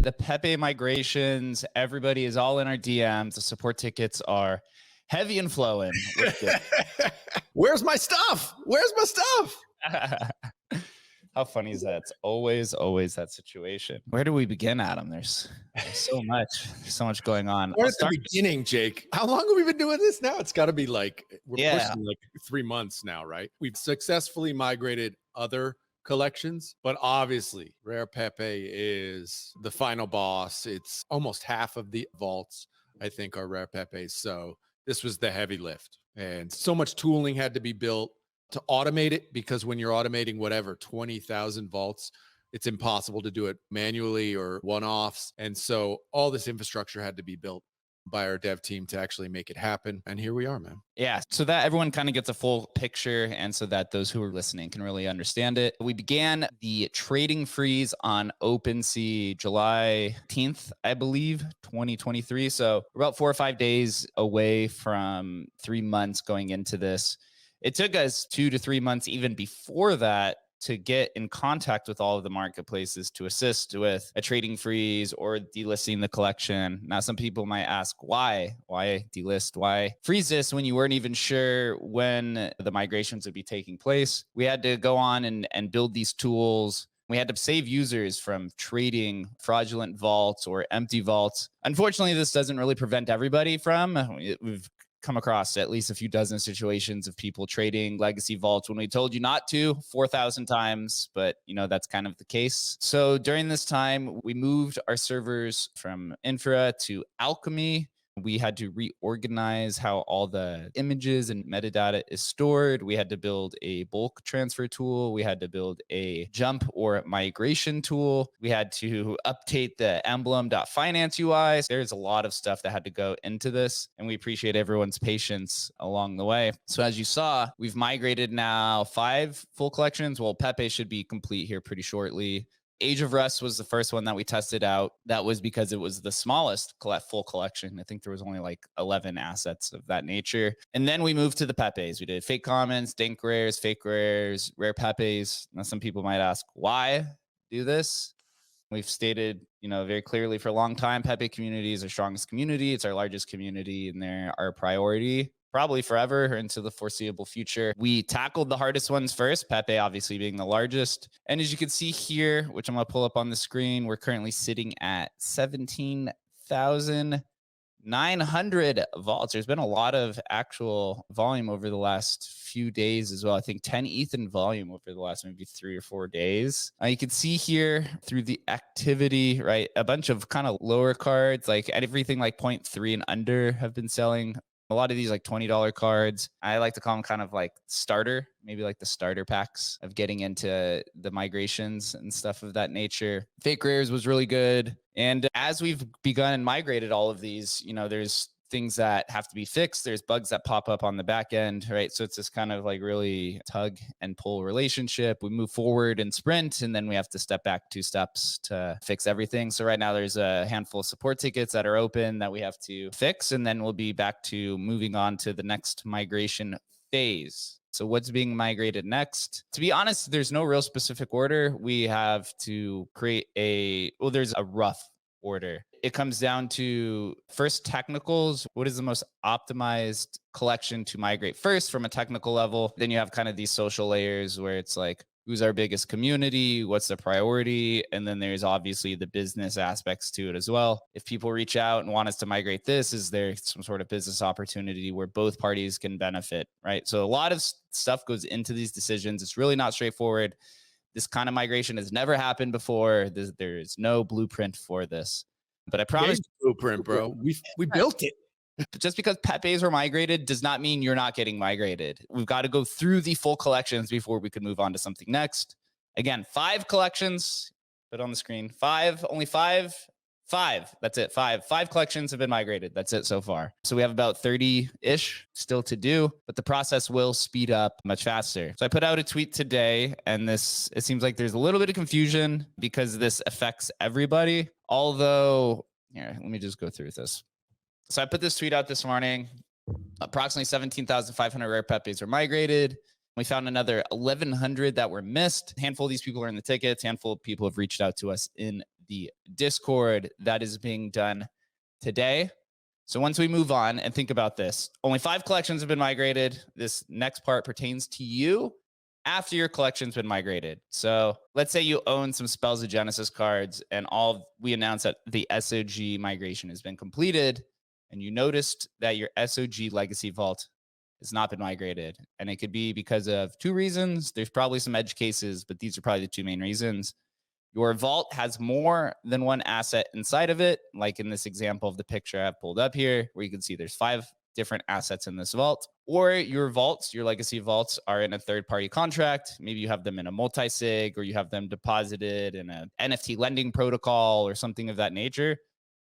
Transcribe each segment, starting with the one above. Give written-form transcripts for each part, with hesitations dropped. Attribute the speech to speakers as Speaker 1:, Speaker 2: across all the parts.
Speaker 1: The Pepe migrations, everybody is all in our DMs. The support tickets are heavy and flowing.
Speaker 2: Where's my stuff? Where's my stuff?
Speaker 1: How funny is that? It's always that situation. Where do we begin, Adam? There's so much going on.
Speaker 2: We're at the beginning, Jake. How long have we been doing this now? It's got to be like, we're pushing like 3 months now, right? We've successfully migrated other collections, but obviously Rare Pepe is the final boss. It's almost half of the vaults, I think, are Rare Pepes. So this was the heavy lift, and so much tooling had to be built to automate it, because when you're automating whatever 20,000 vaults, it's impossible to do it manually or one-offs. And so all this infrastructure had to be built by our dev team to actually make it happen. And here we are, man.
Speaker 1: Yeah, so that everyone kind of gets a full picture, and so that those who are listening can really understand it. We began the trading freeze on OpenSea July 10th, I believe, 2023. So we're about 4 or 5 days away from 3 months going into this. It took us 2 to 3 months even before that to get in contact with all of the marketplaces to assist with a trading freeze or delisting the collection. Now, some people might ask, why delist? Why freeze this when you weren't even sure when the migrations would be taking place? We had to go on and build these tools. We had to save users from trading fraudulent vaults or empty vaults. Unfortunately, this doesn't really prevent everybody from. We've come across at least a few dozen situations of people trading legacy vaults when we told you not to 4,000 times, but that's kind of the case. So during this time, we moved our servers from Infra to Alchemy. We had to reorganize how all the images and metadata is stored. We had to build a bulk transfer tool. We had to build a jump or migration tool. We had to update the emblem.finance UI. There's a lot of stuff that had to go into this, and we appreciate everyone's patience along the way. So as you saw, we've migrated now 5 full collections. Well, Pepe should be complete here pretty shortly. Age of Rust was the first one that we tested out. That was because it was the smallest full collection. I think there was only like 11 assets of that nature. And then we moved to the Pepes. We did fake commons, dank rares, fake rares, rare Pepes. Now, some people might ask, why do this? We've stated, very clearly for a long time, Pepe community is our strongest community. It's our largest community, and they're our priority. Probably forever or into the foreseeable future. We tackled the hardest ones first, Pepe obviously being the largest. And as you can see here, which I'm going to pull up on the screen, we're currently sitting at 17,900 vaults. There's been a lot of actual volume over the last few days as well. I think 10 ETH in volume over the last maybe 3 or 4 days. You can see here through the activity, right? A bunch of kind of lower cards, like everything like 0.3 and under have been selling. A lot of these like $20 cards, I like to call them kind of like starter, maybe like the starter packs of getting into the migrations and stuff of that nature. Fake rares was really good. And as we've begun and migrated all of these, there's things that have to be fixed. There's bugs that pop up on the back end, right? So it's this kind of like really tug and pull relationship. We move forward and sprint, and then we have to step back 2 steps to fix everything. So right now there's a handful of support tickets that are open that we have to fix, and then we'll be back to moving on to the next migration phase. So what's being migrated next? To be honest, there's no real specific order. We have to create there's a rough order. It comes down to first technicals. What is the most optimized collection to migrate first from a technical level? Then you have kind of these social layers where it's like, who's our biggest community? What's the priority? And then there's obviously the business aspects to it as well. If people reach out and want us to migrate this, is there some sort of business opportunity where both parties can benefit, right? So a lot of stuff goes into these decisions. It's really not straightforward. This kind of migration has never happened before. There is no blueprint for this. But I promise,
Speaker 2: blueprint, bro. We built it.
Speaker 1: Just because Pepes were migrated does not mean you're not getting migrated. We've got to go through the full collections before we could move on to something next. Again, 5 collections. Put on the screen. 5, only 5. 5. That's it. 5 collections have been migrated. That's it so far. So we have about 30-ish still to do, but the process will speed up much faster. So I put out a tweet today, and it seems like there's a little bit of confusion because this affects everybody. Although, here, let me just go through this. So I put this tweet out this morning. Approximately 17,500 rare Pepes were migrated. We found another 1,100 that were missed. A handful of these people are in the tickets. A handful of people have reached out to us in the Discord that is being done today. So once we move on and think about this, only 5 collections have been migrated. This next part pertains to you after your collection's been migrated. So let's say you own some Spells of Genesis cards and we announce that the SOG migration has been completed, and you noticed that your SOG Legacy Vault has not been migrated. And it could be because of 2 reasons. There's probably some edge cases, but these are probably the 2 main reasons. Your vault has more than 1 asset inside of it, like in this example of the picture I've pulled up here, where you can see there's 5 different assets in this vault. Or your vaults, your legacy vaults, are in a third-party contract. Maybe you have them in a multi-sig, or you have them deposited in an NFT lending protocol or something of that nature.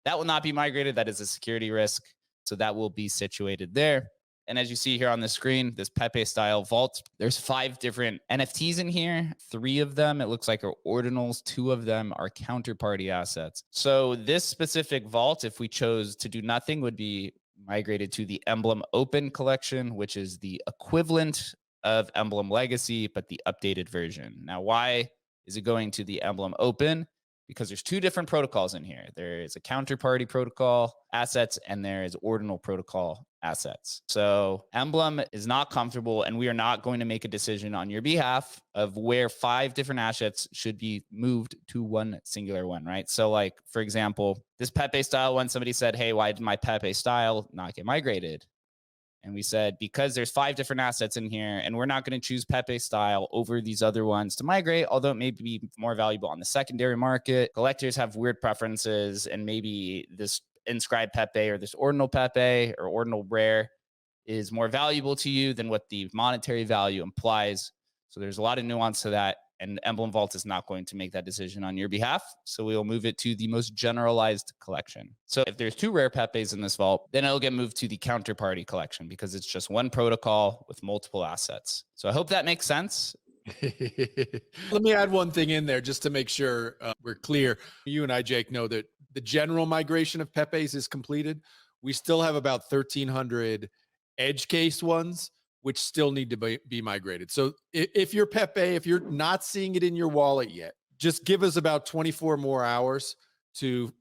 Speaker 1: That will not be migrated. That is a security risk. So that will be situated there. And as you see here on the screen, this Pepe style vault, there's 5 different NFTs in here. 3 of them, it looks like, are ordinals. 2 of them are counterparty assets. So this specific vault, if we chose to do nothing, would be migrated to the Emblem Open collection, which is the equivalent of Emblem Legacy, but the updated version. Now, why is it going to the Emblem Open? Because there's 2 different protocols in here. There is a counterparty protocol assets, and there is ordinal protocol assets. So Emblem is not comfortable, and we are not going to make a decision on your behalf of where 5 different assets should be moved to one singular one, right? So like, for example, this Pepe style one, somebody said, hey, why did my Pepe style not get migrated? And we said, because there's 5 different assets in here, and we're not going to choose Pepe style over these other ones to migrate, although it may be more valuable on the secondary market. Collectors have weird preferences, and maybe this inscribed Pepe or this ordinal Pepe or ordinal rare is more valuable to you than what the monetary value implies. So there's a lot of nuance to that. And Emblem Vault is not going to make that decision on your behalf. So we will move it to the most generalized collection. So if there's 2 rare Pepes in this vault, then it'll get moved to the counterparty collection because it's just one protocol with multiple assets. So I hope that makes sense.
Speaker 2: Let me add one thing in there just to make sure we're clear. You and I, Jake, know that the general migration of Pepes is completed. We still have about 1,300 edge case ones, which still need to be migrated. So if you're Pepe, if you're not seeing it in your wallet yet, just give us about 24 more hours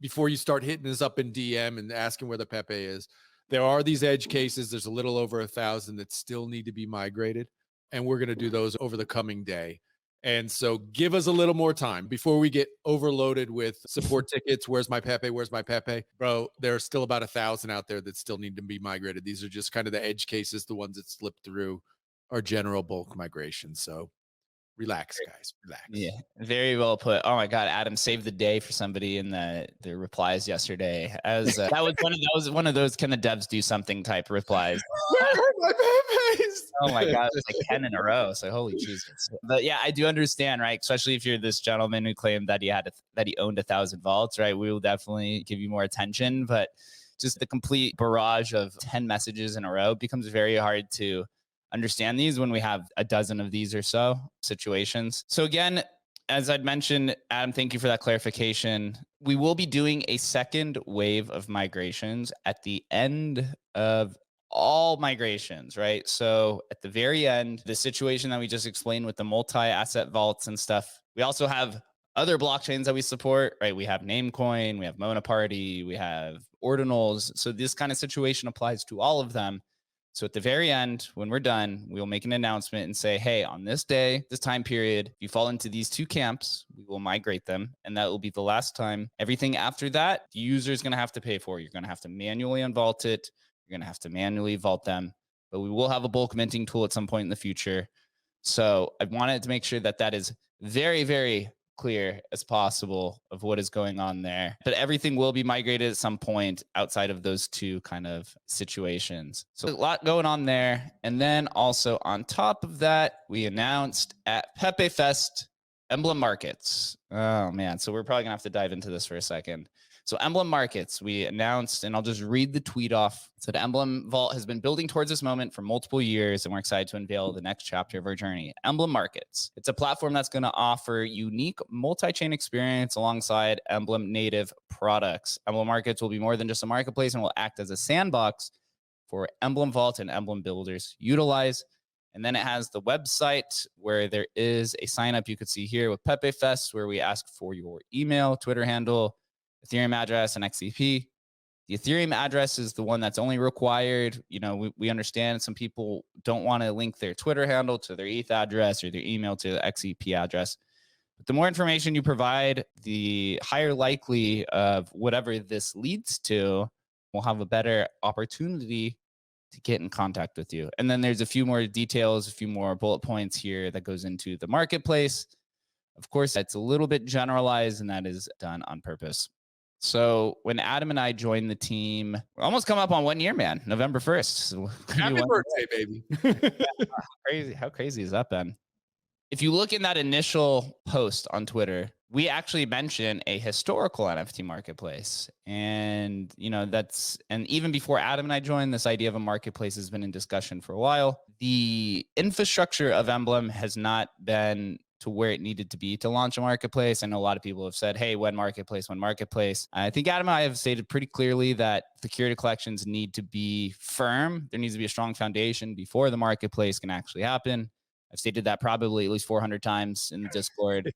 Speaker 2: before you start hitting us up in DM and asking where the Pepe is. There are these edge cases. There's a little over 1,000 that still need to be migrated. And we're going to do those over the coming day. And so give us a little more time before we get overloaded with support tickets. Where's my Pepe? Where's my Pepe? Bro, there are still about 1,000 out there that still need to be migrated. These are just kind of the edge cases, the ones that slip through our general bulk migration. So relax, guys, relax.
Speaker 1: Yeah, very well put. Oh my God, Adam saved the day for somebody in the replies yesterday. As that was one of those can the devs do something type replies.
Speaker 2: My Pepes.
Speaker 1: Oh my God, it's like 10 in a row. So holy Jesus. But yeah, I do understand, right? Especially if you're this gentleman who claimed that he owned 1,000 vaults, right? We will definitely give you more attention, but just the complete barrage of 10 messages in a row becomes very hard to understand these when we have a dozen of these or so situations. So again, as I'd mentioned, Adam, thank you for that clarification. We will be doing a second wave of migrations at the end of all migrations, right? So at the very end, the situation that we just explained with the multi-asset vaults and stuff, we also have other blockchains that we support, right? We have Namecoin, we have Monoparty, we have Ordinals. So this kind of situation applies to all of them. So at the very end, when we're done, we'll make an announcement and say, hey, on this day, this time period, if you fall into these 2 camps, we will migrate them. And that will be the last time. Everything after that, the user is going to have to pay for. You're going to have to manually unvault it. You're going to have to manually vault them. But we will have a bulk minting tool at some point in the future. So I wanted to make sure that that is very, very clear as possible of what is going on there. But everything will be migrated at some point outside of those 2 kind of situations. So a lot going on there. And then also on top of that, we announced at Pepe Fest, Emblem Markets. Oh man, so we're probably gonna have to dive into this for a second. So Emblem Markets, we announced, and I'll just read the tweet off. So the Emblem Vault has been building towards this moment for multiple years, and we're excited to unveil the next chapter of our journey, Emblem Markets. It's a platform that's going to offer unique multi-chain experience alongside Emblem native products. Emblem Markets will be more than just a marketplace and will act as a sandbox for Emblem Vault and Emblem builders. Utilize And then it has the website where there is a sign up you could see here with Pepe Fest, where we ask for your email, Twitter handle, Ethereum address, and XCP. The Ethereum address is the one that's only required. We understand some people don't want to link their Twitter handle to their ETH address or their email to the XCP address. But the more information you provide, the higher likely of whatever this leads to will have a better opportunity to get in contact with you. And then there's a few more details, a few more bullet points here that goes into the marketplace. Of course, it's a little bit generalized, and that is done on purpose. So when Adam and I joined the team, we're almost come up on 1 year, man. November 1st. So
Speaker 2: happy birthday, baby.
Speaker 1: How crazy has that been? If you look in that initial post on Twitter, we actually mention a historical NFT marketplace. And, and even before Adam and I joined, this idea of a marketplace has been in discussion for a while. The infrastructure of Emblem has not been to where it needed to be to launch a marketplace. I know a lot of people have said, hey, when marketplace. I think Adam and I have stated pretty clearly that the curated collections need to be firm. There needs to be a strong foundation before the marketplace can actually happen. I've stated that probably at least 400 times in the Discord.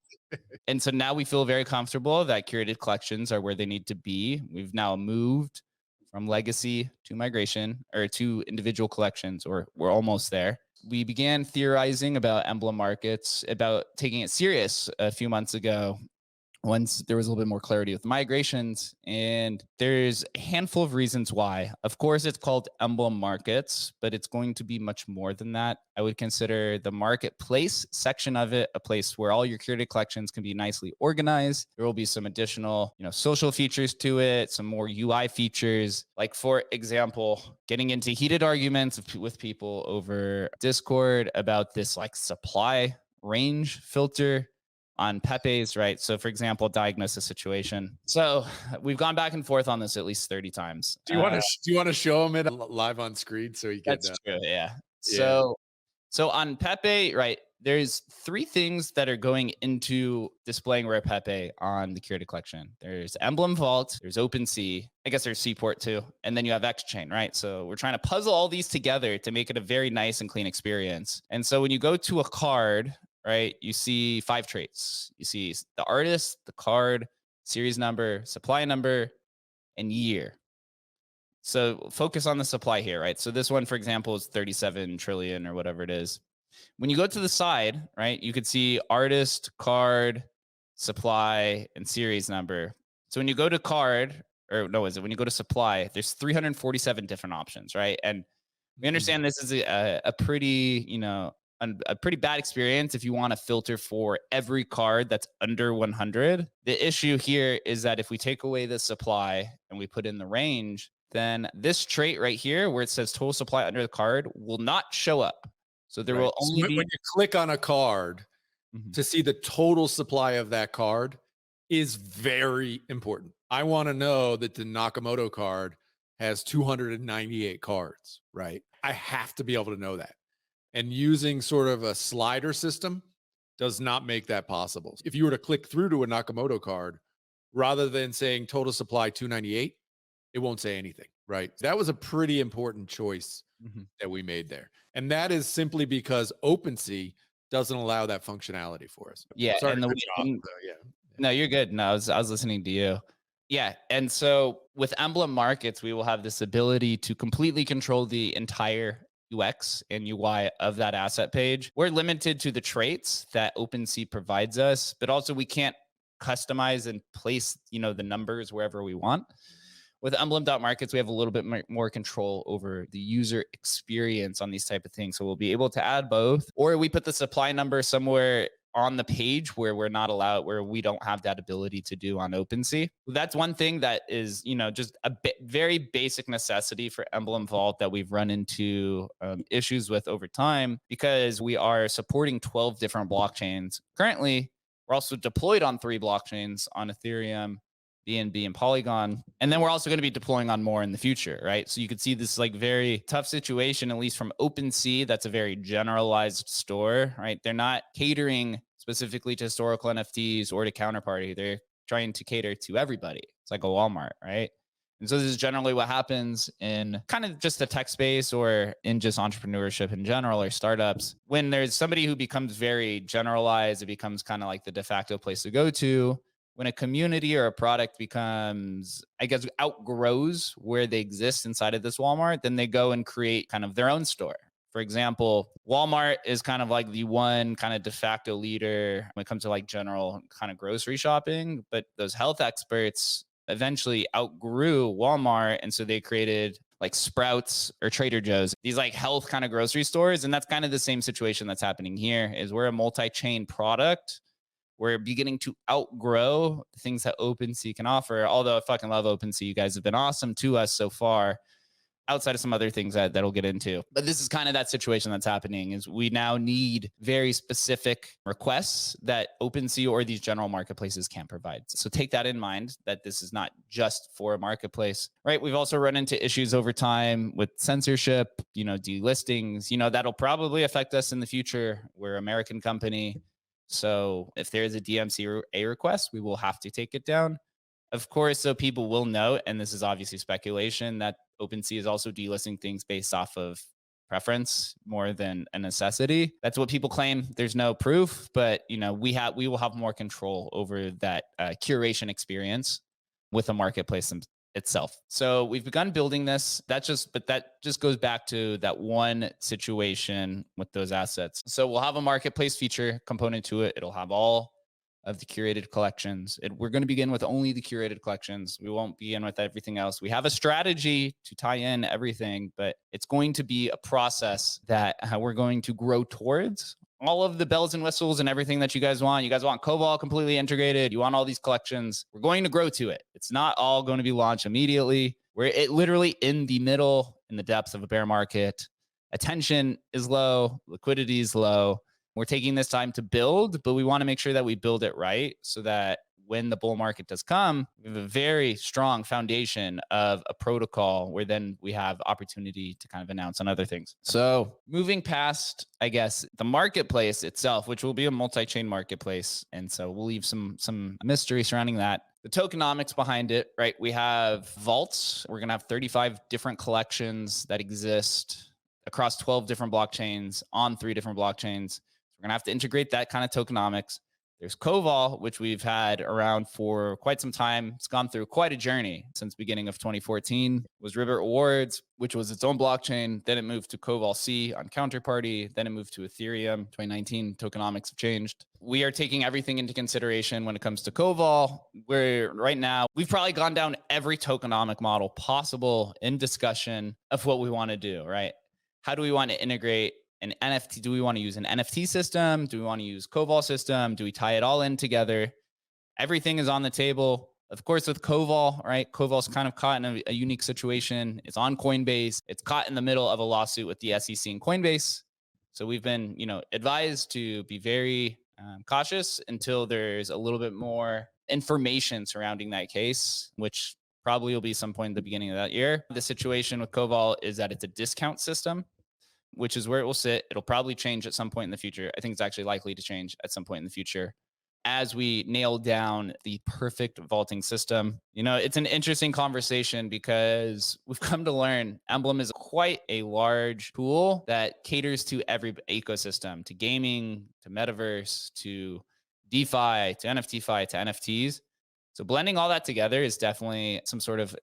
Speaker 1: And so now we feel very comfortable that curated collections are where they need to be. We've now moved from legacy to migration, or to individual collections, or we're almost there. We began theorizing about Emblem Markets, about taking it serious a few months ago, once there was a little bit more clarity with migrations. And there's a handful of reasons why. Of course, it's called Emblem Markets, but it's going to be much more than that. I would consider the marketplace section of it a place where all your curated collections can be nicely organized. There will be some additional, social features to it, some more UI features. Like, for example, getting into heated arguments with people over Discord about this supply range filter on Pepe's, right? So, for example, diagnose a situation. So we've gone back and forth on this at least 30 times.
Speaker 2: Do you want to show him it live on screen so he can?
Speaker 1: That's true. Yeah. So on Pepe, right, there's 3 things that are going into displaying Rare Pepe on the curated collection. There's Emblem Vault, there's OpenSea, I guess there's Seaport too, and then you have XChain, right? So we're trying to puzzle all these together to make it a very nice and clean experience. And so when you go to a card, right, you see 5 traits. You see the artist, the card, series number, supply number, and year. So focus on the supply here, right? So this one, for example, is 37 trillion or whatever it is. When you go to the side, right, you could see artist, card, supply, and series number. So when you go to card, when you go to supply, there's 347 different options, right? And we understand this is a pretty, a pretty bad experience if you want to filter for every card that's under 100. The issue here is that if we take away the supply and we put in the range, then this trait right here where it says total supply under the card will not show up. So there will only be,
Speaker 2: when you click on a card to see the total supply of that card is very important. I want to know that the Nakamoto card has 298 cards, right? I have to be able to know that. And using sort of a slider system does not make that possible. If you were to click through to a Nakamoto card, rather than saying total supply 298, it won't say anything, right? That was a pretty important choice that we made there. And that is simply because OpenSea doesn't allow that functionality for us.
Speaker 1: Yeah.
Speaker 2: Sorry,
Speaker 1: No, you're good. No, I was listening to you. Yeah. And so with Emblem Markets, we will have this ability to completely control the entire UX and UI of that asset page. We're limited to the traits that OpenSea provides us, but also we can't customize and place, the numbers wherever we want. With Emblem.markets, we have a little bit more control over the user experience on these type of things. So we'll be able to add both, or we put the supply number somewhere on the page where we're not allowed, where we don't have that ability to do on OpenSea. That's one thing that is, just a very basic necessity for Emblem Vault that we've run into issues with over time, because we are supporting 12 different blockchains. Currently, we're also deployed on 3 blockchains on Ethereum, BNB, and Polygon. And then we're also going to be deploying on more in the future, right? So you could see this very tough situation, at least from OpenSea. That's a very generalized store, right? They're not catering specifically to historical NFTs or to counterparty. They're trying to cater to everybody. It's like a Walmart, right? And And so this is generally what happens in kind of just the tech space or in just entrepreneurship in general or startups. When there's somebody who becomes very generalized, it becomes kind of like the de facto place to go to. When a community or a product becomes, I guess, outgrows where they exist inside of this Walmart, then they go and create kind of their own store. For example, Walmart is kind of like the one kind of de facto leader when it comes to like general kind of grocery shopping. But those health experts eventually outgrew Walmart. And so they created like Sprouts or Trader Joe's, these like health kind of grocery stores. And that's kind of the same situation that's happening here is we're a multi-chain product. We're beginning to outgrow the things that OpenSea can offer. Although I fucking love OpenSea. You guys have been awesome to us so far, outside of some other things that'll get into. But this is kind of that situation that's happening is we now need very specific requests that OpenSea or these general marketplaces can't provide. So take that in mind that this is not just for a marketplace, right? We've also run into issues over time with censorship, delistings, that'll probably affect us in the future. We're an American company. So if there is a DMCA request, we will have to take it down. Of course, so people will note, and this is obviously speculation, that OpenSea is also delisting things based off of preference more than a necessity. That's what people claim. There's no proof, but we will have more control over that curation experience with the marketplace itself. So we've begun building this. That just goes back to that one situation with those assets. So we'll have a marketplace feature component to it. It'll have all of the curated collections. We're going to begin with only the curated collections. We won't begin with everything else. We have a strategy to tie in everything, but it's going to be a process that we're going to grow towards. All of the bells and whistles and everything that you guys want. You guys want COBOL completely integrated. You want all these collections. We're going to grow to it. It's not all going to be launched immediately. We're literally in the middle, in the depths of a bear market. Attention is low. Liquidity is low. We're taking this time to build, but we want to make sure that we build it right so that when the bull market does come, we have a very strong foundation of a protocol where then we have opportunity to kind of announce on other things. So moving past, I guess, the marketplace itself, which will be a multi-chain marketplace. And so we'll leave some mystery surrounding that. The tokenomics behind it, right? We have vaults. We're going to have 35 different collections that exist across 12 different blockchains on 3 different blockchains. We're going to have to integrate that kind of tokenomics. There's COVOL, which we've had around for quite some time. It's gone through quite a journey since beginning of 2014. It was Ribbit Rewards, which was its own blockchain. Then it moved to COVOL C on Counterparty. Then it moved to Ethereum. 2019, tokenomics have changed. We are taking everything into consideration when it comes to COVOL. Where right now, we've probably gone down every tokenomic model possible in discussion of what we want to do, right? How do we want to integrate an NFT? Do we want to use an NFT system? Do we want to use COVOL system? Do we tie it all in together? Everything is on the table. Of course, with COVOL, right? COVOL's kind of caught in a unique situation. It's on Coinbase. It's caught in the middle of a lawsuit with the SEC and Coinbase. So we've been, advised to be very cautious until there's a little bit more information surrounding that case, which probably will be some point in the beginning of that year. The situation with COVOL is that it's a discount system, which is where it will sit. It'll probably change at some point in the future. I think it's actually likely to change at some point in the future as we nail down the perfect vaulting system. It's an interesting conversation because we've come to learn Emblem is quite a large tool that caters to every ecosystem, to gaming, to metaverse, to DeFi, to NFTFi, to NFTs. So blending all that together is definitely some sort of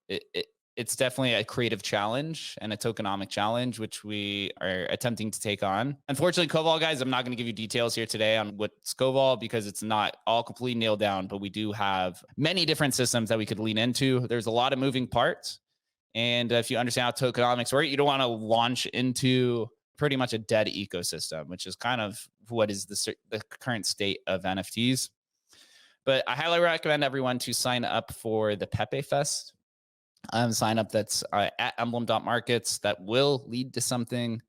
Speaker 1: it's definitely a creative challenge and a tokenomic challenge, which we are attempting to take on. Unfortunately, COVOL, guys, I'm not going to give you details here today on what's COVOL because it's not all completely nailed down, but we do have many different systems that we could lean into. There's a lot of moving parts. And if you understand how tokenomics work, you don't want to launch into pretty much a dead ecosystem, which is kind of what is the current state of NFTs. But I highly recommend everyone to sign up for the Pepe Fest. Sign up that's at Emblem.Markets. That will lead to something.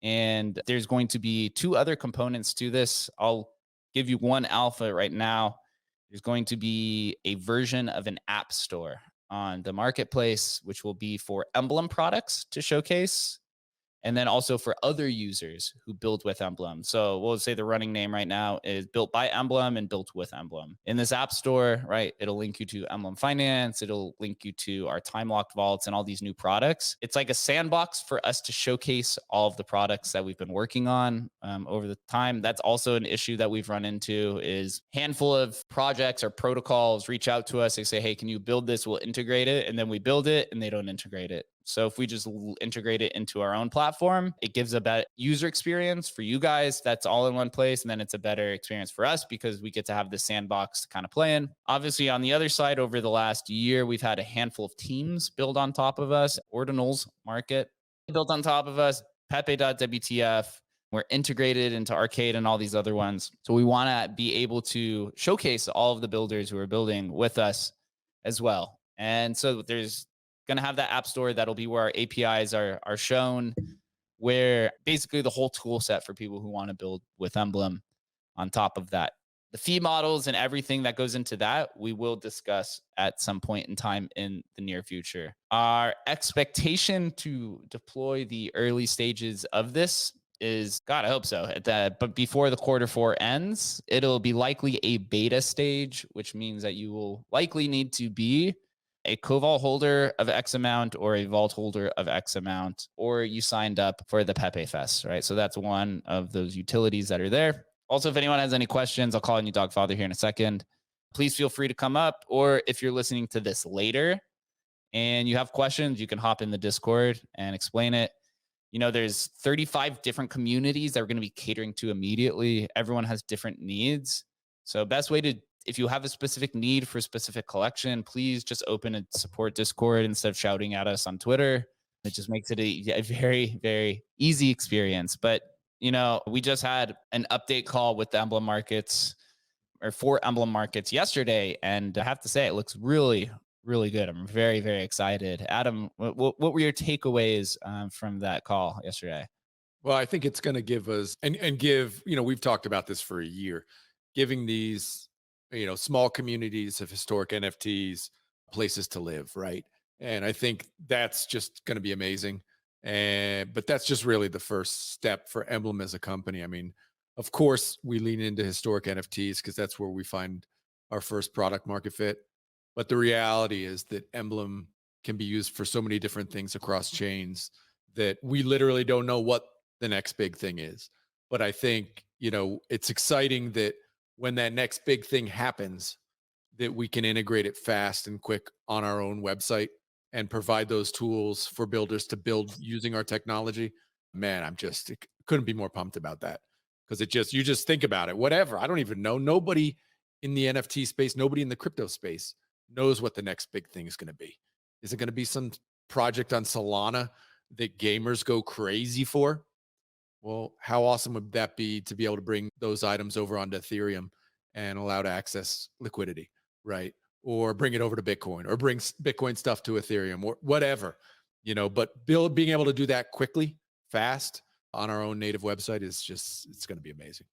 Speaker 1: And there's going to be 2 other components to this. I'll give you one alpha right now. There's going to be a version of an app store on the marketplace, which will be for Emblem products to showcase. and then also for other users who build with Emblem. So we'll say the running name right now is built by Emblem and built with Emblem. In this app store, right, it'll link you to Emblem Finance. It'll link you to our time locked vaults and all these new products. It's like a sandbox for us to showcase all of the products that we've been working on over the time. That's also an issue that we've run into is handful of projects or protocols reach out to us. They say, hey, can you build this? We'll integrate it. And then we build it and they don't integrate it. So if we just integrate it into our own platform, it gives a better user experience for you guys. That's all in one place. And then it's a better experience for us because we get to have this sandbox to kind of play in. Obviously, on the other side, over the last year, we've had a handful of teams build on top of us. Ordinals Market built on top of us. Pepe.wtf. We're integrated into Arcade and all these other ones. So we want to be able to showcase all of the builders who are building with us as well. And so there's going to have that app store that'll be where our APIs are shown, where basically the whole tool set for people who want to build with Emblem on top of that. The fee models and everything that goes into that, we will discuss at some point in time in the near future. Our expectation to deploy the early stages of this is, God, I hope so. But before the Q4 ends, it'll be likely a beta stage, which means that you will likely need to be a co-vault holder of X amount or a vault holder of X amount, or you signed up for the Pepe Fest, right? So that's one of those utilities that are there. Also, if anyone has any questions, I'll call on you, Dogfather, here in a second. Please feel free to come up, or if you're listening to this later and you have questions, you can hop in the Discord and explain it. You know, there's 35 different communities that we're going to be catering to immediately. Everyone has different needs. So best way to, if you have a specific need for a specific collection, please just open a support Discord instead of shouting at us on Twitter. It just makes it a very, very easy experience. But, you know, we just had an update call with the Emblem Markets or for Emblem Markets yesterday. And I have to say, it looks really, really good. I'm very, very excited. Adam, what were your takeaways from that call yesterday?
Speaker 2: Well, I think it's going to give us and give, you know, we've talked about this for a year, giving these, you know, small communities of historic NFTs places to live, right? And I think that's just going to be amazing. But that's just really the first step for Emblem as a company. I mean, of course, we lean into historic NFTs because that's where we find our first product market fit. But the reality is that Emblem can be used for so many different things across chains that we literally don't know what the next big thing is. But I think, you know, it's exciting that when that next big thing happens, that we can integrate it fast and quick on our own website and provide those tools for builders to build using our technology. Man, couldn't be more pumped about that, because you just think about it, whatever. I don't even know. Nobody in the NFT space, nobody in the crypto space knows what the next big thing is going to be. Is it going to be some project on Solana that gamers go crazy for? Well, how awesome would that be to be able to bring those items over onto Ethereum and allow to access liquidity, right? Or bring it over to Bitcoin, or bring Bitcoin stuff to Ethereum, or whatever, you know. But being able to do that quickly, fast on our own native website is just, it's going to be amazing.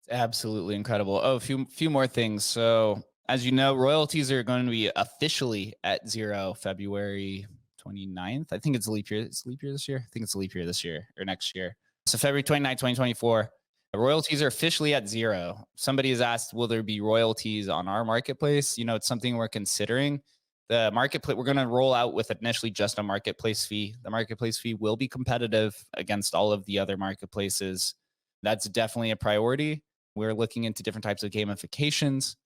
Speaker 1: It's absolutely incredible. Oh, a few more things. So as you know, royalties are going to be officially at 0 February 29th. I think it's a leap year. It's leap year this year. I think it's a leap year this year or next year. So February 29th, 2024, royalties are officially at 0. Somebody has asked, will there be royalties on our marketplace? You know, it's something we're considering. The marketplace, we're going to roll out with initially just a marketplace fee. The marketplace fee will be competitive against all of the other marketplaces. That's definitely a priority. We're looking into different types of gamifications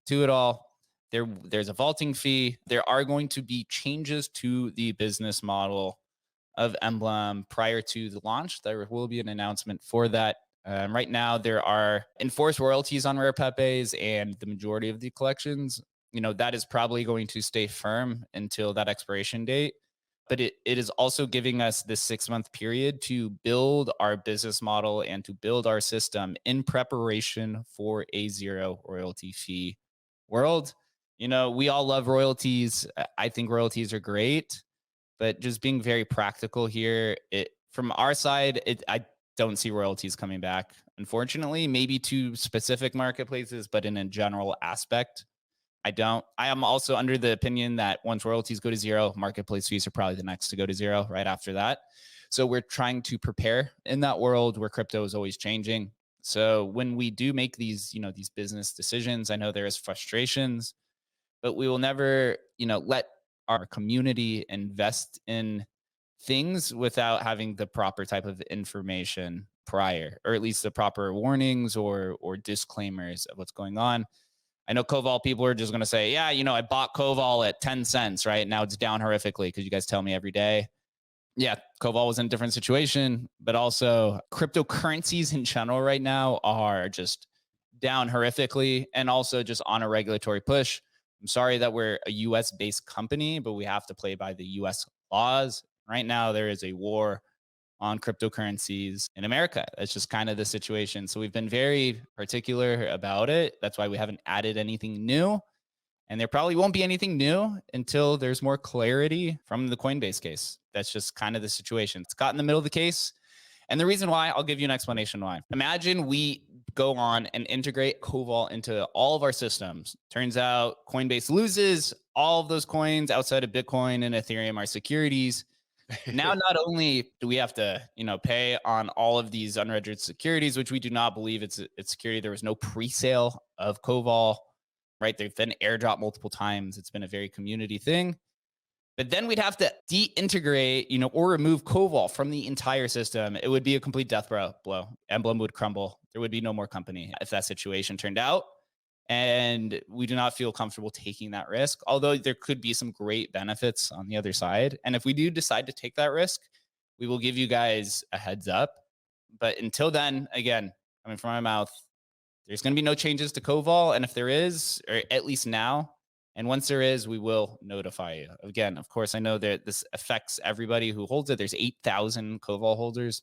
Speaker 1: to it all. There's a vaulting fee. There are going to be changes to the business model of Emblem prior to the launch. There will be an announcement for that. Right now, there are enforced royalties on rare Pepes and the majority of the collections. You know, that is probably going to stay firm until that expiration date. But it is also giving us this 6-month period to build our business model and to build our system in preparation for a 0 royalty fee world. You know, we all love royalties. I think royalties are great, but just being very practical here, from our side, I don't see royalties coming back, unfortunately. Maybe to specific marketplaces, but in a general aspect, I don't. I am also under the opinion that once royalties go to 0, marketplace fees are probably the next to go to 0 right after that. So we're trying to prepare in that world where crypto is always changing. So when we do make these, these business decisions, I know there is frustrations, but we will never, let our community invest in things without having the proper type of information prior, or at least the proper warnings or disclaimers of what's going on. I know Koval people are just going to say, yeah, I bought Koval at 10 cents, right? Now it's down horrifically because you guys tell me every day. Yeah, Koval was in a different situation, but also cryptocurrencies in general right now are just down horrifically and also just on a regulatory push. I'm sorry that we're a US based company, but we have to play by the US laws. Right now, there is a war on cryptocurrencies in America. That's just kind of the situation. So we've been very particular about it. That's why we haven't added anything new. And there probably won't be anything new until there's more clarity from the Coinbase case. That's just kind of the situation. It's got in the middle of the case. And the reason why, I'll give you an explanation why. Imagine we go on and integrate Koval into all of our systems. Turns out Coinbase loses all of those coins outside of Bitcoin and Ethereum are securities. Now, not only do we have to, pay on all of these unregistered securities, which we do not believe it's security. There was no pre-sale of Koval, right? They've been airdropped multiple times. It's been a very community thing. But then we'd have to deintegrate, or remove Koval from the entire system. It would be a complete death blow. Emblem would crumble. There would be no more company if that situation turned out. And we do not feel comfortable taking that risk, although there could be some great benefits on the other side. And if we do decide to take that risk, we will give you guys a heads up. But until then, again, coming from my mouth, there's going to be no changes to Koval. And if there is, or at least now, and once there is, we will notify you. Again, of course, I know that this affects everybody who holds it. There's 8,000 Koval holders,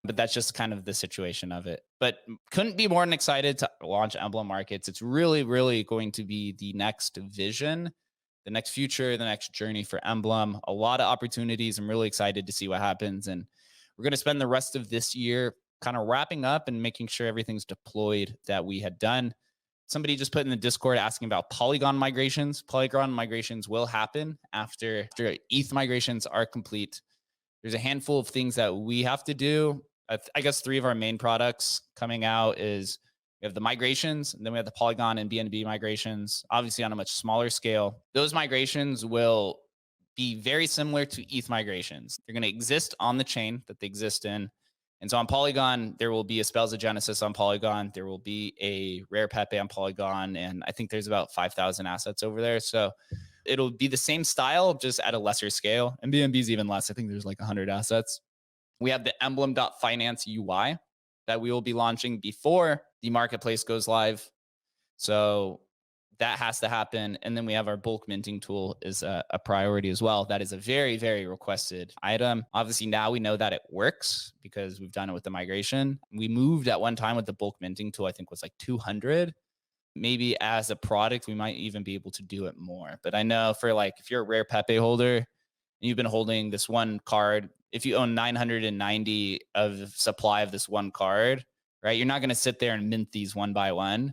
Speaker 1: but that's just kind of the situation of it. But couldn't be more than excited to launch Emblem Markets. It's really, really going to be the next vision, the next future, the next journey for Emblem. A lot of opportunities. I'm really excited to see what happens. And we're going to spend the rest of this year kind of wrapping up and making sure everything's deployed that we had done. Somebody just put in the Discord asking about Polygon migrations. Polygon migrations will happen after ETH migrations are complete. There's a handful of things that we have to do. I guess 3 of our main products coming out is we have the migrations, and then we have the Polygon and BNB migrations, obviously on a much smaller scale. Those migrations will be very similar to ETH migrations. They're going to exist on the chain that they exist in. And so on Polygon, there will be a Spells of Genesis on Polygon. There will be a Rare Pepe on Polygon. And I think there's about 5,000 assets over there. So it'll be the same style, just at a lesser scale. And BNB is even less. I think there's like 100 assets. We have the Emblem.finance UI that we will be launching before the marketplace goes live. So that has to happen. And then we have our bulk minting tool is a priority as well. That is a very, very requested item. Obviously, now we know that it works because we've done it with the migration. We moved at one time with the bulk minting tool, I think was like 200. Maybe as a product, we might even be able to do it more. But I know for like, if you're a Rare Pepe holder and you've been holding this one card, if you own 990 of supply of this one card, right, you're not going to sit there and mint these one by one.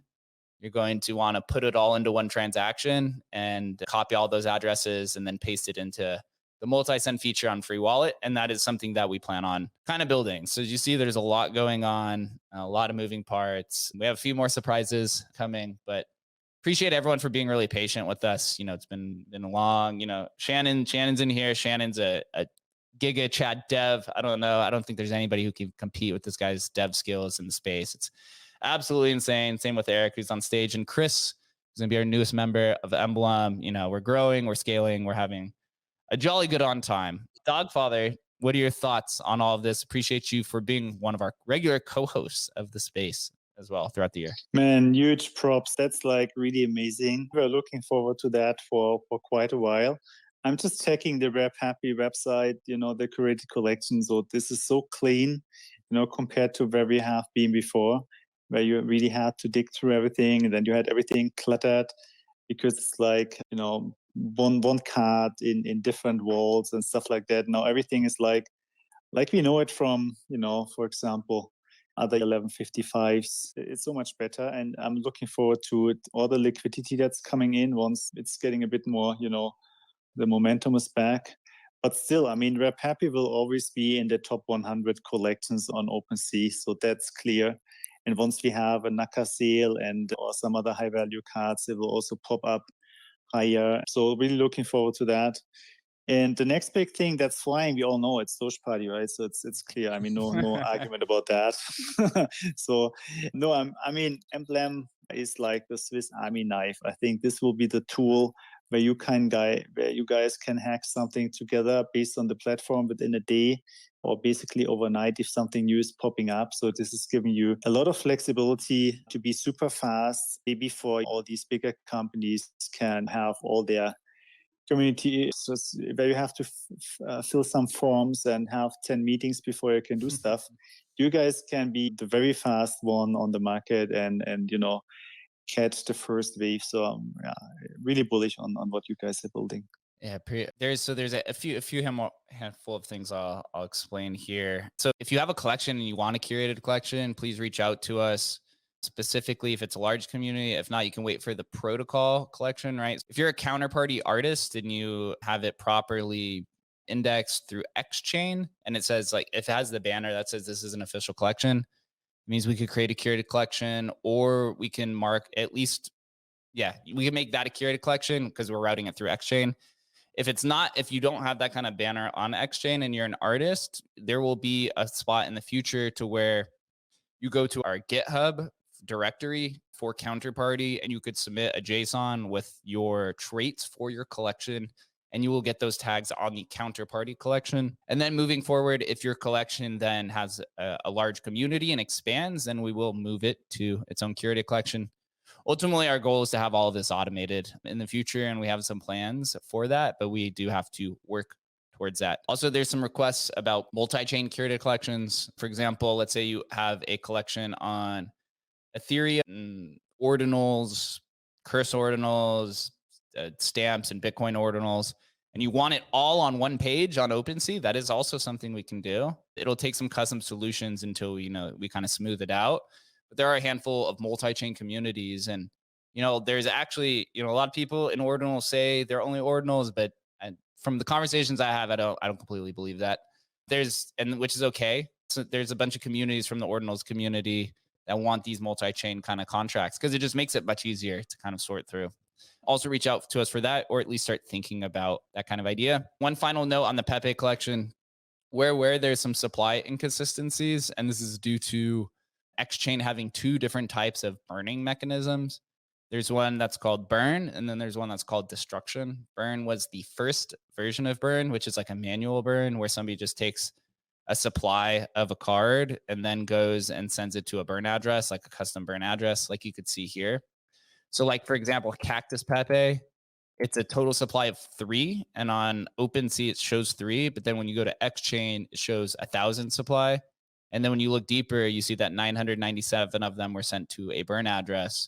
Speaker 1: You're going to want to put it all into one transaction and copy all those addresses and then paste it into the multi-send feature on Free Wallet. And that is something that we plan on kind of building. So as you see, there's a lot going on, a lot of moving parts. We have a few more surprises coming, but appreciate everyone for being really patient with us. It's been long, Shannon's in here. Shannon's a Giga Chat dev. I don't know. I don't think there's anybody who can compete with this guy's dev skills in the space. It's absolutely insane. Same with Eric, who's on stage, and Chris, who's going to be our newest member of Emblem. We're growing, we're scaling, we're having a jolly good on time. Dogfather, what are your thoughts on all of this? Appreciate you for being one of our regular co-hosts of the space as well throughout the year.
Speaker 3: Man, huge props. That's like really amazing. We're looking forward to that for quite a while. I'm just checking the Rare Happy website, the curated collection. So this is so clean, compared to where we have been before, where you really had to dig through everything and then you had everything cluttered because it's like, one card in different walls and stuff like that. Now everything is like we know it from, for example, other 1155s. It's so much better. And I'm looking forward to it. All the liquidity that's coming in once it's getting a bit more, the momentum is back. But still, I mean, Rare Pepe will always be in the top 100 collections on OpenSea, so that's clear. And once we have a Naka sale and or some other high value cards, it will also pop up higher. So really looking forward to that. And the next big thing that's flying, we all know it's Doge Party, right? So it's clear. I mean, no argument about that. So no, I mean, Emblem is like the Swiss Army knife. I think this will be the tool where you guys can hack something together based on the platform within a day or basically overnight if something new is popping up. So this is giving you a lot of flexibility to be super fast, maybe before all these bigger companies can have all their community where you have to fill some forms and have 10 meetings before you can do stuff. You guys can be the very fast one on the market and catch the first wave. So I'm really bullish on what you guys are building.
Speaker 1: Yeah, there's a few handful of things I'll explain here. So if you have a collection and you want a curated collection, please reach out to us. Specifically, if it's a large community. If not, you can wait for the protocol collection, right? If you're a counterparty artist and you have it properly indexed through Xchain, and it says, like, if it has the banner that says this is an official collection, it means we could create a curated collection, or we can mark at least, we can make that a curated collection because we're routing it through Xchain. If you don't have that kind of banner on Xchain and you're an artist, there will be a spot in the future to where you go to our GitHub directory for counterparty and you could submit a JSON with your traits for your collection and you will get those tags on the counterparty collection. And then moving forward, if your collection then has a large community and expands, then we will move it to its own curated collection. Ultimately, our goal is to have all of this automated in the future, and we have some plans for that, but we do have to work towards that. Also, there's some requests about multi-chain curated collections. For example, let's say you have a collection on Ethereum, ordinals, curse ordinals, stamps, and Bitcoin ordinals, and you want it all on one page on OpenSea. That is also something we can do. It'll take some custom solutions until we kind of smooth it out. But there are a handful of multi-chain communities, and there's actually a lot of people in ordinals say they're only ordinals, but from the conversations I have, I don't completely believe that. Which is okay. So there's a bunch of communities from the ordinals community that want these multi-chain kind of contracts because it just makes it much easier to kind of sort through. Also reach out to us for that, or at least start thinking about that kind of idea. One final note on the Pepe collection, where there's some supply inconsistencies, and this is due to Xchain having two different types of burning mechanisms. There's one that's called burn, and then there's one that's called destruction. Burn was the first version of burn, which is like a manual burn where somebody just takes a supply of a card and then goes and sends it to a burn address, like a custom burn address, like you could see here. So like, for example, Cactus Pepe, it's a total supply of 3, and on OpenSea it shows 3, but then when you go to Xchain, it shows 1,000 supply. And then when you look deeper, you see that 997 of them were sent to a burn address.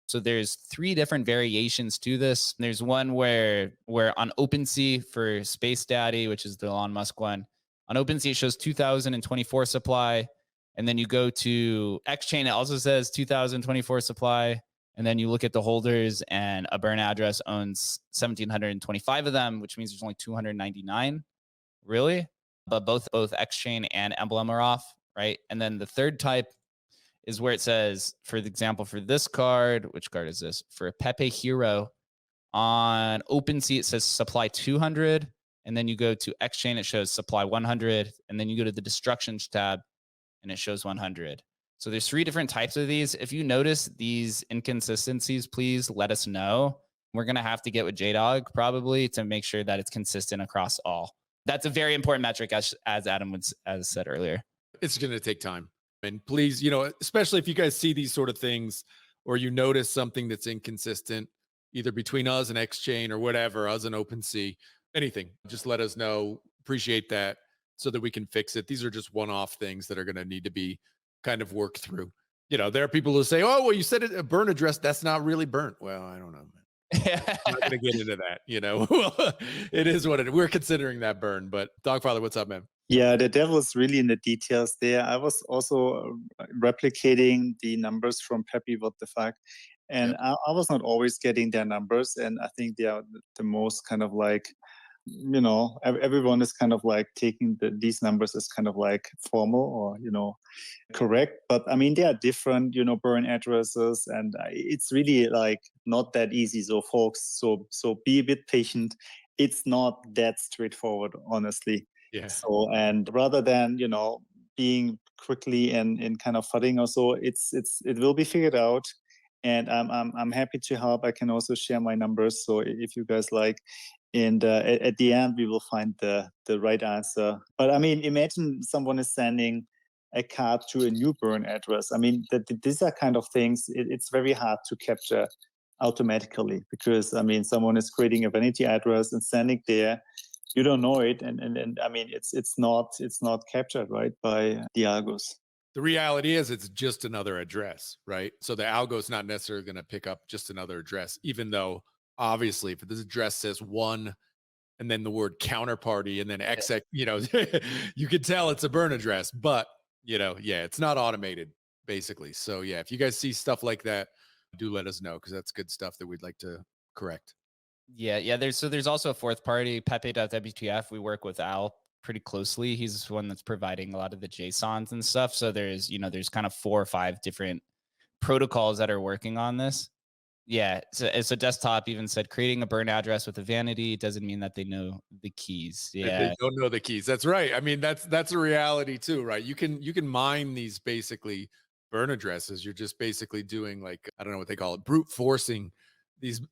Speaker 1: So there's 3 different variations to this. There's one where on OpenSea for Space Daddy, which is the Elon Musk one, on OpenSea it shows 2024 supply. And then you go to Xchain, it also says 2024 supply. And then you look at the holders, and a burn address owns 1,725 of them, which means there's only 299. Really? But both Xchain and Emblem are off, right? And then the third type is where it says, for example, for this card, which card is this? For a Pepe Hero, on OpenSea it says supply 200, and then you go to Xchain, it shows supply 100, and then you go to the Destructions tab, and it shows 100. So there's 3 different types of these. If you notice these inconsistencies, please let us know. We're going to have to get with JDog probably to make sure that it's consistent across all. That's a very important metric, as Adam as said earlier.
Speaker 2: It's going to take time. And please, especially if you guys see these sort of things, or you notice something that's inconsistent, either between us and Xchain or whatever, us and OpenSea, anything, just let us know. Appreciate that so that we can fix it. These are just one-off things that are going to need to be kind of worked through. There are people who say, oh, well, you said it a burn address. That's not really burnt. Well, I don't know, man. I'm not going to get into that. It is what it is. We're considering that burn, but Dogfather, what's up, man?
Speaker 3: Yeah, the devil is really in the details there. I was also replicating the numbers from Pepe, what the fuck. And I was not always getting their numbers. And I think they are the most kind of like everyone is kind of like taking these numbers as kind of like formal or, correct. But I mean, they are different, burn addresses, and it's really like not that easy. So folks, so be a bit patient. It's not that straightforward, honestly.
Speaker 2: Yeah.
Speaker 3: So, and rather than, being quickly and kind of fudding or so, it will be figured out. And I'm happy to help. I can also share my numbers. So if you guys like, and at the end we will find the right answer. But I mean, imagine someone is sending a card to a new burn address. I mean, these are kind of things. It's very hard to capture automatically, because I mean, someone is creating a vanity address and sending there. You don't know it, and I mean, it's not captured, right, by the algos.
Speaker 2: The reality is it's just another address, right? So the algo is not necessarily going to pick up just another address, even though obviously if this address says one and then the word counterparty and then XX, you could tell it's a burn address, but it's not automated basically. So yeah, if you guys see stuff like that, do let us know, because that's good stuff that we'd like to correct.
Speaker 1: Yeah. There's also a fourth party, Pepe.wtf. We work with Al pretty closely. He's the one that's providing a lot of the JSONs and stuff. So there's kind of 4 or 5 different protocols that are working on this. Yeah. So desktop even said creating a burn address with a vanity doesn't mean that they know the keys. Yeah.
Speaker 2: They don't know the keys. That's right. I mean, that's a reality too, right? You can mine these basically burn addresses. You're just basically doing, like, I don't know what they call it, brute forcing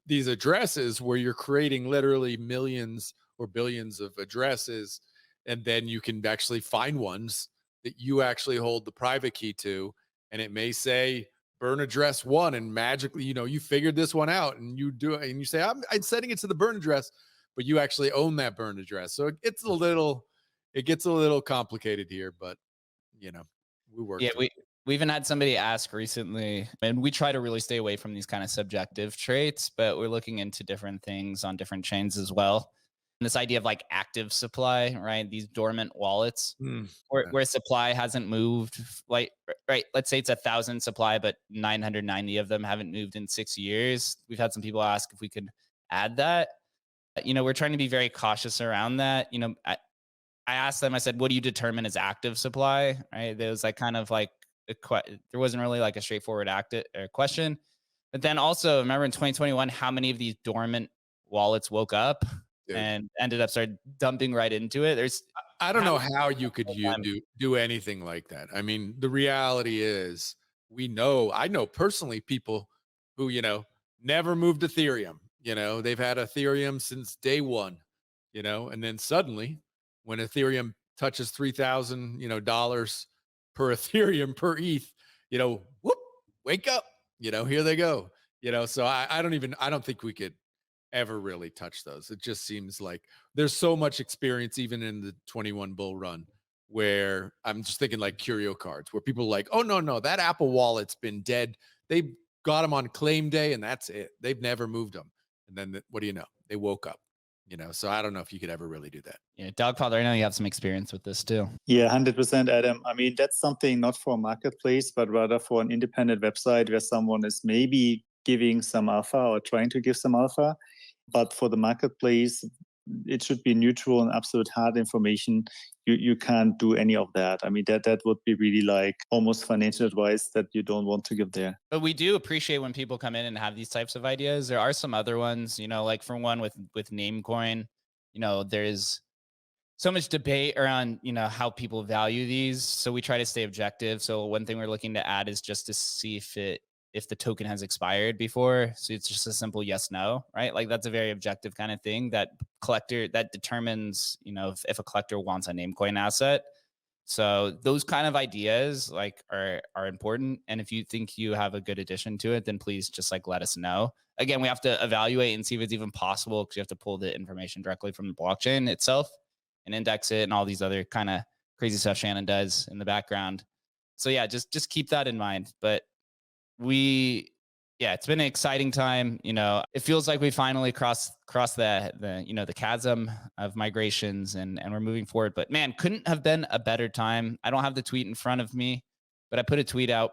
Speaker 2: these addresses, where you're creating literally millions or billions of addresses, and then you can actually find ones that you actually hold the private key to, and it may say burn address 1, and magically, you figured this one out, and you do it, and you say, I'm setting it to the burn address, but you actually own that burn address. So it gets a little complicated here, but we work.
Speaker 1: Yeah, we even had somebody ask recently, and we try to really stay away from these kind of subjective traits, but we're looking into different things on different chains as well. And this idea of like active supply, right? These dormant wallets where supply hasn't moved, like, right? Let's say it's 1,000 supply, but 990 of them haven't moved in 6 years. We've had some people ask if we could add that. We're trying to be very cautious around that. I asked them, I said, what do you determine as active supply? Right. There was like kind of like there wasn't really like a straightforward question. But then also remember in 2021, how many of these dormant wallets woke up and ended up started dumping right into it?
Speaker 2: I don't know how you could do anything like that. I mean, the reality is I know personally people who, never moved Ethereum. They've had Ethereum since day one, and then suddenly when Ethereum touches $3,000, dollars per Ethereum per ETH, whoop, wake up, here they go, so I don't think we could ever really touch those. It just seems like there's so much experience, even in the 21 bull run, where I'm just thinking like curio cards, where people are like, oh no, that Apple wallet's been dead. They got them on claim day and that's it. They've never moved them. And then what do you know? They woke up. So I don't know if you could ever really do that.
Speaker 1: Yeah, Dogfather, I know you have some experience with this too.
Speaker 3: Yeah, 100%, Adam. I mean, that's something not for a marketplace, but rather for an independent website where someone is maybe giving some alpha or trying to give some alpha. But for the marketplace, it should be neutral and absolute hard information. You can't do any of that. I mean, that would be really like almost financial advice that you don't want to give there.
Speaker 1: But we do appreciate when people come in and have these types of ideas. There are some other ones, like for one with Namecoin, there's so much debate around, how people value these. So we try to stay objective. So one thing we're looking to add is just to see if the token has expired before. So it's just a simple yes, no, right? Like that's a very objective kind of thing that determines, if a collector wants a Namecoin asset. So those kind of ideas like are important. And if you think you have a good addition to it, then please just like let us know. Again, we have to evaluate and see if it's even possible, because you have to pull the information directly from the blockchain itself and index it and all these other kind of crazy stuff Shannon does in the background. So yeah, just keep that in mind. But it's been an exciting time. It feels like we finally crossed the chasm of migrations and we're moving forward. But man, couldn't have been a better time. I don't have the tweet in front of me, but I put a tweet out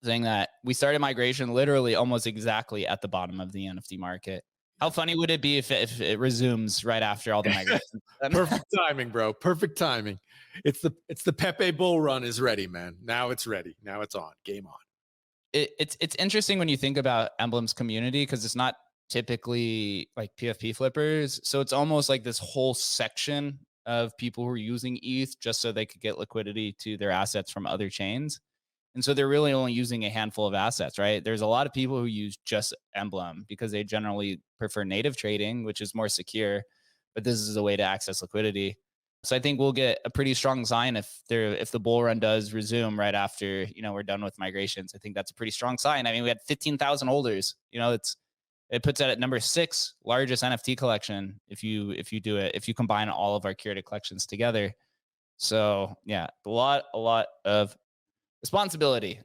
Speaker 1: saying that we started migration literally almost exactly at the bottom of the NFT market. How funny would it be if it resumes right after all the migrations?
Speaker 2: Perfect timing, bro. Perfect timing. It's the Pepe bull run is ready, man. Now it's ready. Now it's on. Game on.
Speaker 1: It's interesting when you think about Emblem's community, because it's not typically like PFP flippers. So it's almost like this whole section of people who are using ETH just so they could get liquidity to their assets from other chains. And so they're really only using a handful of assets, right? There's a lot of people who use just Emblem because they generally prefer native trading, which is more secure, but this is a way to access liquidity. So I think we'll get a pretty strong sign if the bull run does resume right after, we're done with migrations. I think that's a pretty strong sign. I mean, we had 15,000 holders. It puts it at number 6 largest NFT collection if you do it, if you combine all of our curated collections together. So yeah, a lot of responsibility